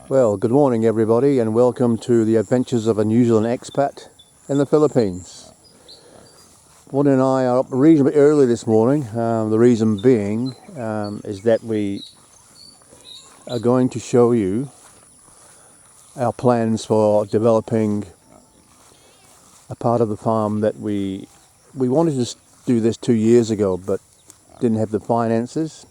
Well, good morning everybody, and welcome to the adventures of a New Zealand expat in the Philippines. Bonnie and I are up reasonably early this morning. The reason being is that we are going to show you our plans for developing a part of the farm that we wanted to do this 2 years ago, but didn't have the finances.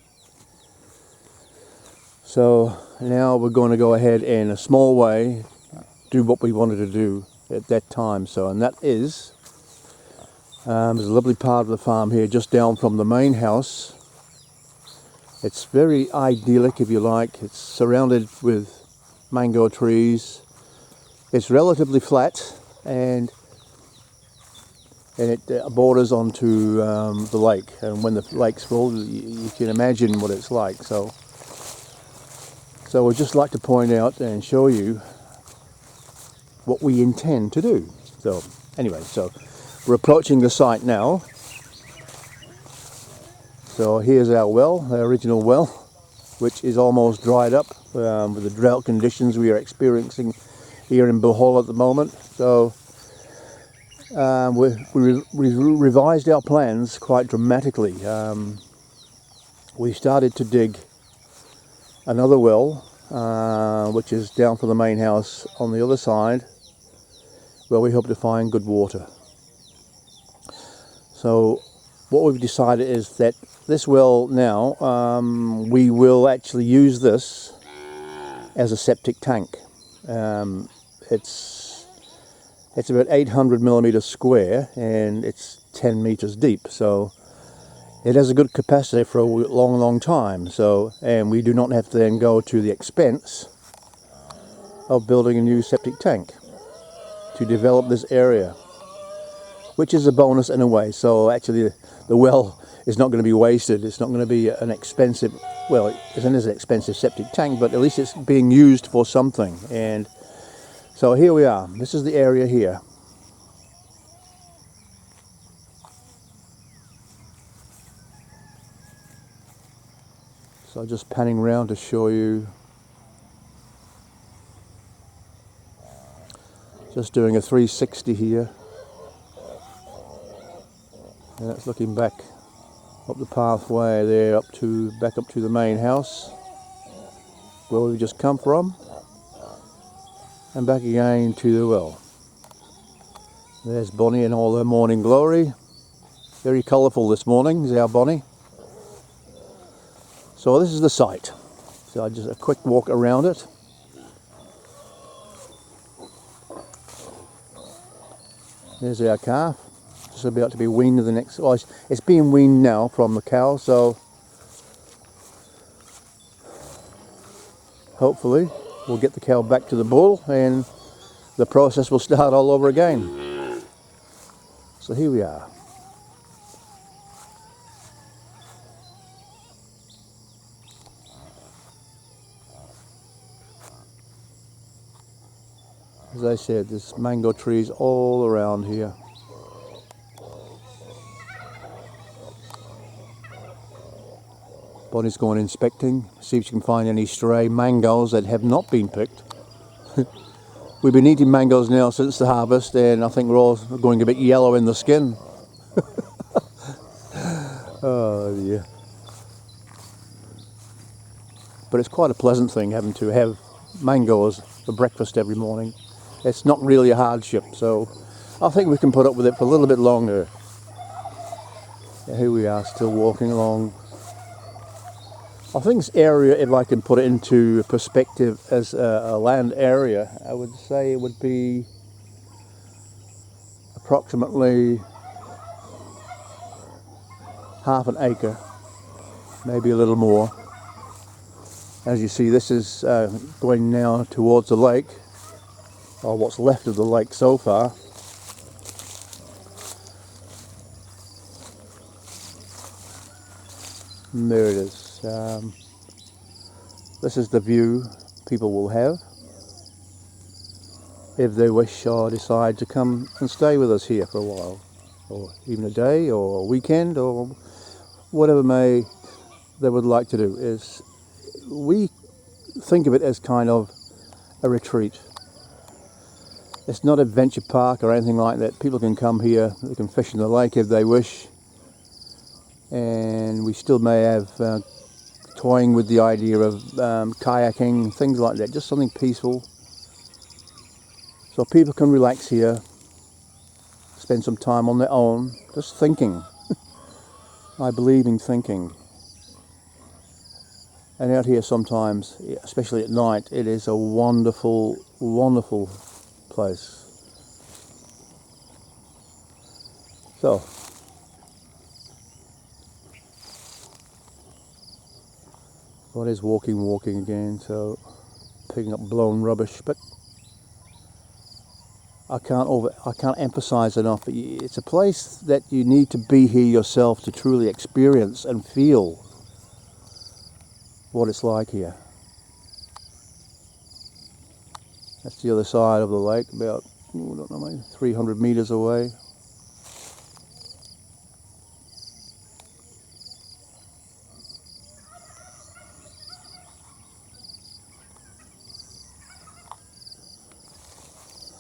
So now we're going to go ahead in a small way do what we wanted to do at that time. And that is, there's a lovely part of the farm here just down from the main house. It's very idyllic, if you like. It's surrounded with mango trees. It's relatively flat, and it borders onto the lake. And when the lake's full, you can imagine what it's like. So we'd just like to point out and show you what we intend to do. So anyway, so we're approaching the site now. So here's our well, the original well, which is almost dried up with the drought conditions we are experiencing here in Bohol at the moment. So we revised our plans quite dramatically. We started to dig another well, which is down from the main house on the other side, where we hope to find good water. So what we've decided is that this well now, we will actually use this as a septic tank. It's about 800 millimeters square, and it's 10 meters deep. So it has a good capacity for a long time. And we do not have to then go to the expense of building a new septic tank to develop this area, which is a bonus in a way. So actually the well is not going to be wasted. It's not going to be an expensive, well, it is an expensive septic tank, but at least it's being used for something. And so here we are. This is the area here. So just panning around to show you. Just doing a 360 here. And that's looking back up the pathway there, back up to the main house where we've just come from, and back again to the well. There's Bonnie in all her morning glory. Very colourful this morning is our Bonnie. So this is the site. So just a quick walk around it. There's our calf, just about to be weaned to the next. Oh, it's being weaned now from the cow, so hopefully we'll get the cow back to the bull and the process will start all over again. So here we are. As I said, there's mango trees all around here. Bonnie's going inspecting, see if she can find any stray mangoes that have not been picked. We've been eating mangoes now since the harvest, and I think we're all going a bit yellow in the skin. Oh dear. But it's quite a pleasant thing having to have mangoes for breakfast every morning. It's not really a hardship, so I think we can put up with it for a little bit longer. Here we are, still walking along. I think this area, if I can put it into perspective as a land area, I would say it would be approximately half an acre, maybe a little more. As you see, this is going now towards the lake, or what's left of the lake so far. And there it is. This is the view people will have if they wish or decide to come and stay with us here for a while, or even a day or a weekend or whatever they would like to do. We think of it as kind of a retreat. It's not adventure park or anything like that. People can come here, they can fish in the lake if they wish, and we still may have toying with the idea of kayaking, things like that, just something peaceful so people can relax here, spend some time on their own, just thinking. I believe in thinking. And out here sometimes, especially at night, it is a wonderful, wonderful place. So, what is walking again, so picking up blown rubbish, but I can't emphasize enough, it's a place that you need to be here yourself to truly experience and feel what it's like here. That's the other side of the lake, about, I don't know, maybe 300 meters away.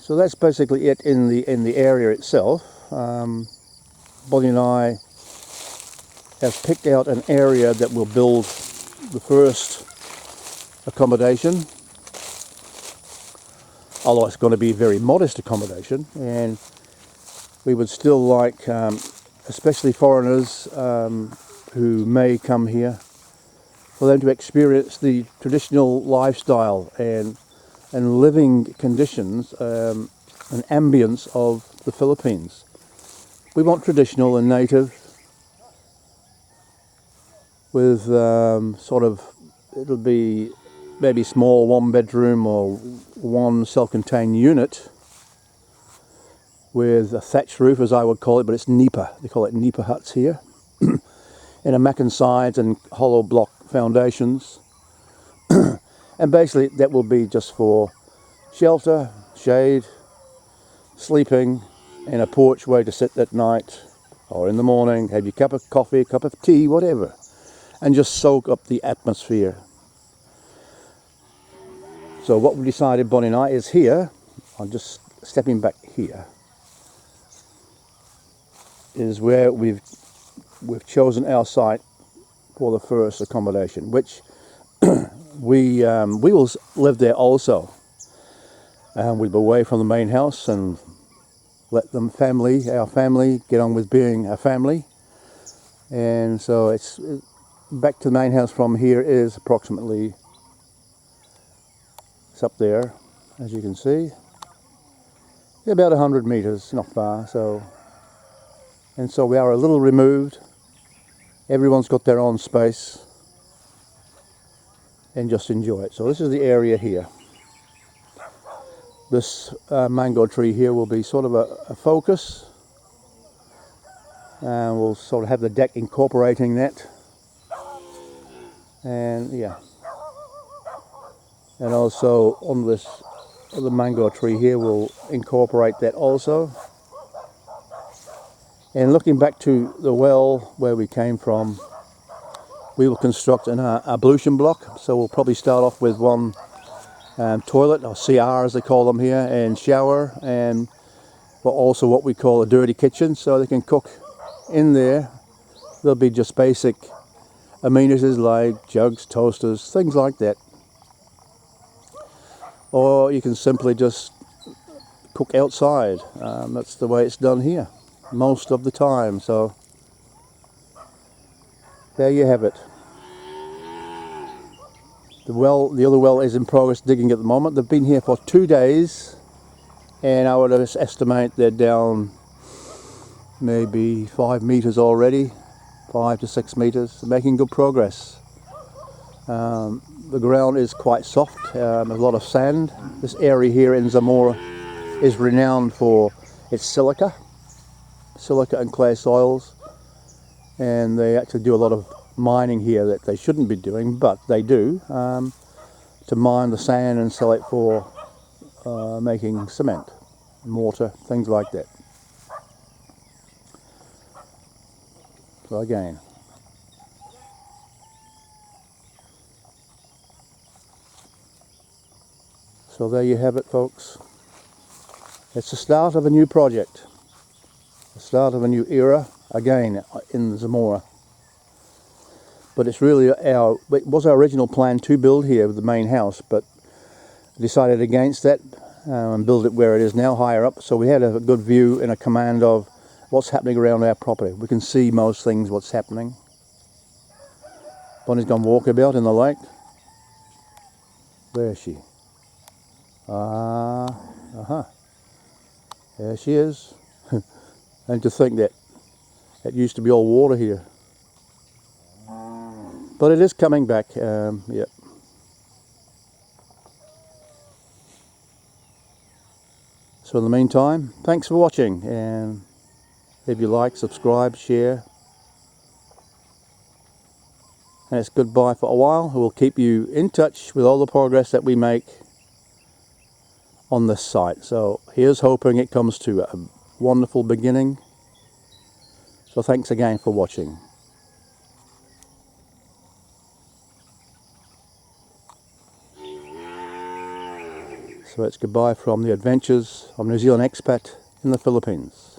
So that's basically it in the area itself. Bonnie and I have picked out an area that will build the first accommodation, although it's going to be very modest accommodation, and we would still like, especially foreigners who may come here, for them to experience the traditional lifestyle and living conditions and ambience of the Philippines. We want traditional and native, with sort of, it'll be maybe small 1-bedroom or one self-contained unit with a thatched roof, as I would call it, but it's nipa. They call it nipa huts here. And a macken sides and hollow block foundations. And basically that will be just for shelter, shade, sleeping, and a porch way to sit at night or in the morning, have your cup of coffee, cup of tea, whatever, and just soak up the atmosphere. So what we decided, Bonnie and I, is here, I'm just stepping back here, is where we've chosen our site for the first accommodation, which we will live there also. We'll be away from the main house and let them our family get on with being a family. And so it's back to the main house from here is approximately, it's up there, as you can see, about 100 meters, not far. So, and so we are a little removed. Everyone's got their own space, and just enjoy it. So this is the area here. This mango tree here will be sort of a focus, and we'll sort of have the deck incorporating that, and yeah, and also on this other mango tree here we'll incorporate that also. And looking back to the well where we came from, we will construct an ablution block. So we'll probably start off with one toilet, or CR as they call them here, and shower, and also what we call a dirty kitchen, so they can cook in there. There'll be just basic amenities like jugs, toasters, things like that. Or you can simply just cook outside. That's the way it's done here most of the time. So there you have it. The other well is in progress digging at the moment. They've been here for 2 days, and I would estimate they're down maybe 5 meters already, 5 to 6 meters, making good progress. The ground is quite soft, a lot of sand. This area here in Zamora is renowned for its silica and clay soils, and they actually do a lot of mining here that they shouldn't be doing, but they do, to mine the sand and sell it for making cement, mortar, things like that. So again, So there you have it, folks. It's the start of a new project. The start of a new era, again, in Zamora. But it's really it was our original plan to build here with the main house, but decided against that and build it where it is now, higher up. So we had a good view and a command of what's happening around our property. We can see most things, what's happening. Bonnie's gone walkabout in the lake. Where is she? There she is. And to think that it used to be all water here. But it is coming back, yeah. So in the meantime, thanks for watching, and if you like, subscribe, share. And it's goodbye for a while. We'll keep you in touch with all the progress that we make on this site. So here's hoping it comes to a wonderful beginning. So thanks again for watching. So it's goodbye from the adventures of New Zealand expat in the Philippines.